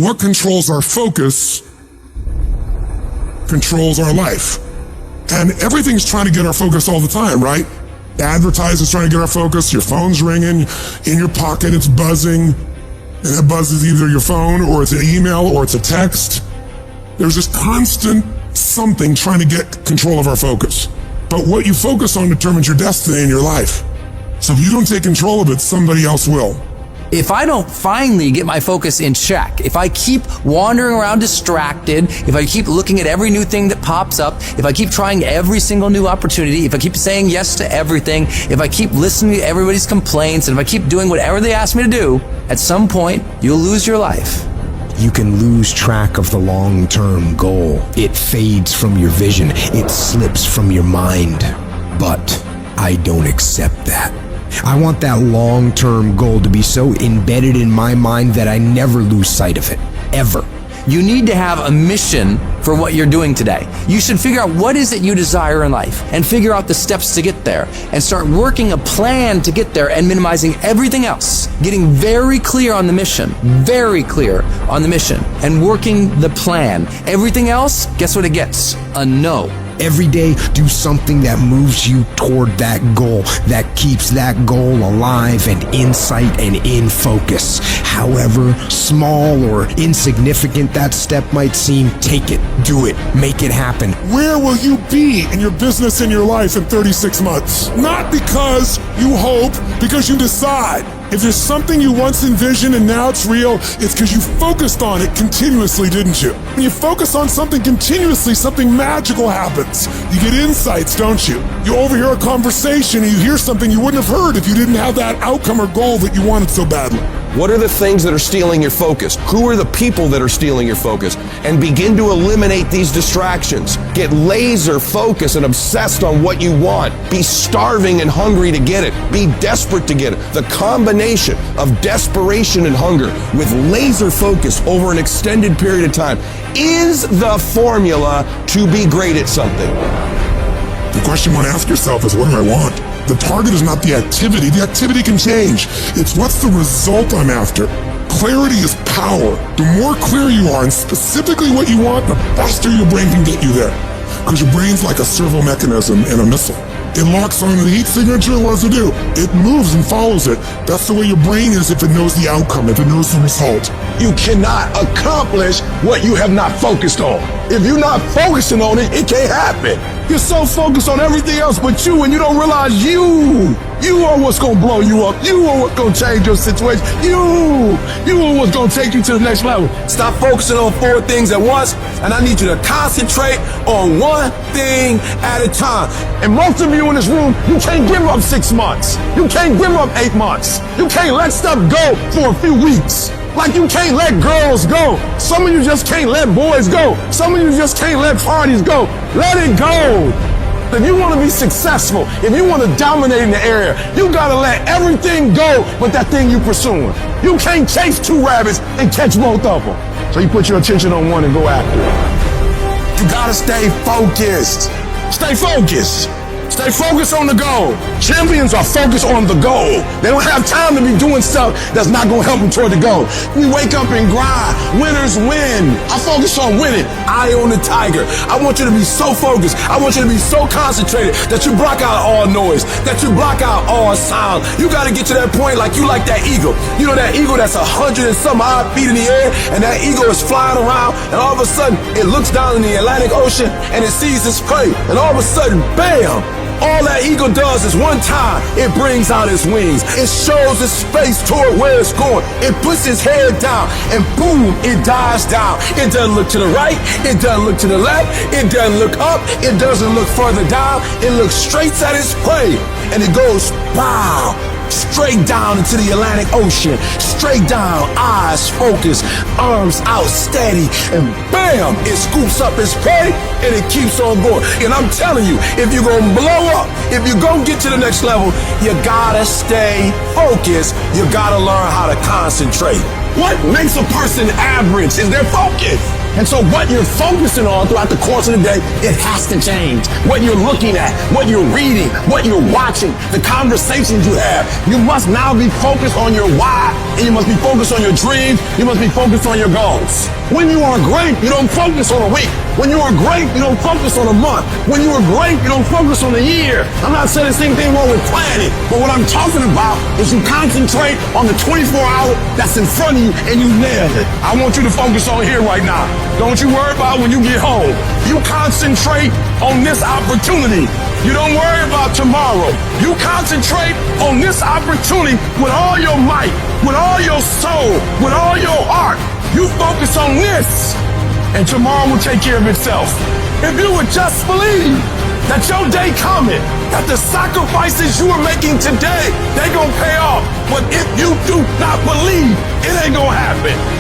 what controls our focus controls our life. And everything's trying to get our focus all the time, right? Advertisers trying to get our focus, your phone's ringing, in your pocket it's buzzing, and that buzz is either your phone or it's an email or it's a text. There's this constant something trying to get control of our focus. But what you focus on determines your destiny in your life. So if you don't take control of it, somebody else will. If I don't finally get my focus in check, if I keep wandering around distracted, if I keep looking at every new thing that pops up, if I keep trying every single new opportunity, if I keep saying yes to everything, if I keep listening to everybody's complaints, and if I keep doing whatever they ask me to do, at some point, you'll lose your life. You can lose track of the long-term goal. It fades from your vision. It slips from your mind. But I don't accept that. I want that long-term goal to be so embedded in my mind that I never lose sight of it, ever. You need to have a mission for what you're doing today. You should figure out what is it you desire in life and figure out the steps to get there and start working a plan to get there and minimizing everything else. Getting very clear on the mission, and working the plan. Everything else, guess what it gets? A no. Every day, do something that moves you toward that goal, that keeps that goal alive and in sight and in focus. However small or insignificant that step might seem, take it, do it, make it happen. Where will you be in your business and your life in 36 months? Not because you hope, because you decide. If there's something you once envisioned and now it's real, it's because you focused on it continuously, didn't you? When you focus on something continuously, something magical happens. You get insights, don't you? You overhear a conversation and you hear something you wouldn't have heard if you didn't have that outcome or goal that you wanted so badly. What are the things that are stealing your focus? Who are the people that are stealing your focus? And begin to eliminate these distractions. Get laser focused and obsessed on what you want. Be starving and hungry to get it. Be desperate to get it. The combination of desperation and hunger with laser focus over an extended period of time is the formula to be great at something. The question you want to ask yourself is, what do I want? The target is not the activity. The activity can change. It's what's the result I'm after. Clarity is power. The more clear you are and specifically what you want, the faster your brain can get you there. Because your brain's like a servo mechanism in a missile. It locks on the heat signature and what does it do? It moves and follows it. That's the way your brain is if it knows the outcome, if it knows the result. You cannot accomplish what you have not focused on. If you're not focusing on it, it can't happen. You're so focused on everything else but you, and you don't realize you are what's gonna blow you up. You are what's gonna change your situation. You are what's gonna take you to the next level. Stop focusing on 4 things at once, and I need you to concentrate on one thing at a time. And most of you in this room, you can't give up 6 months. You can't give up 8 months. You can't let stuff go for a few weeks. Like you can't let girls go. Some of you just can't let boys go. Some of you just can't let parties go. Let it go. If you want to be successful, if you want to dominate in the area, you got to let everything go but that thing you pursuing. You can't chase 2 rabbits and catch both of them. So you put your attention on one and go after it. You got to stay focused. Stay focused. Stay focused on the goal. Champions are focused on the goal. They don't have time to be doing stuff that's not going to help them toward the goal. We wake up and grind. Winners win. I focus on winning. Eye on the tiger. I want you to be so focused. I want you to be so concentrated that you block out all noise, that you block out all sound. You got to get to that point like you like that eagle. You know that eagle that's 100 and some odd feet in the air, and that eagle is flying around, and all of a sudden it looks down in the Atlantic Ocean and it sees its prey, and all of a sudden, bam! All that eagle does is one time, it brings out its wings. It shows its face toward where it's going. It puts its head down and boom, it dives down. It doesn't look to the right. It doesn't look to the left. It doesn't look up. It doesn't look further down. It looks straight at its prey and it goes, wow. Straight down into the Atlantic Ocean, straight down, eyes focused, arms out steady, and bam, it scoops up its prey and it keeps on going. And I'm telling you, if you're gonna blow up, if you're gonna get to the next level, you gotta stay focused. You gotta learn how to concentrate. What makes a person average is their focus. And so what you're focusing on throughout the course of the day, it has to change. What you're looking at, what you're reading, what you're watching, the conversations you have. You must now be focused on your why and you must be focused on your dreams. You must be focused on your goals. When you are great, you don't focus on a week. When you are great, you don't focus on a month. When you are great, you don't focus on a year. I'm not saying there's anything wrong with planning, but what I'm talking about is you concentrate on the 24-hour that's in front of you and you nail it. I want you to focus on here right now. Don't you worry about when you get home. You concentrate on this opportunity. You don't worry about tomorrow. You concentrate on this opportunity with all your might, with all your soul, with all your heart. You focus on this, and tomorrow will take care of itself. If you would just believe that your day coming, that the sacrifices you are making today, they gonna pay off. But if you do not believe, it ain't gonna happen.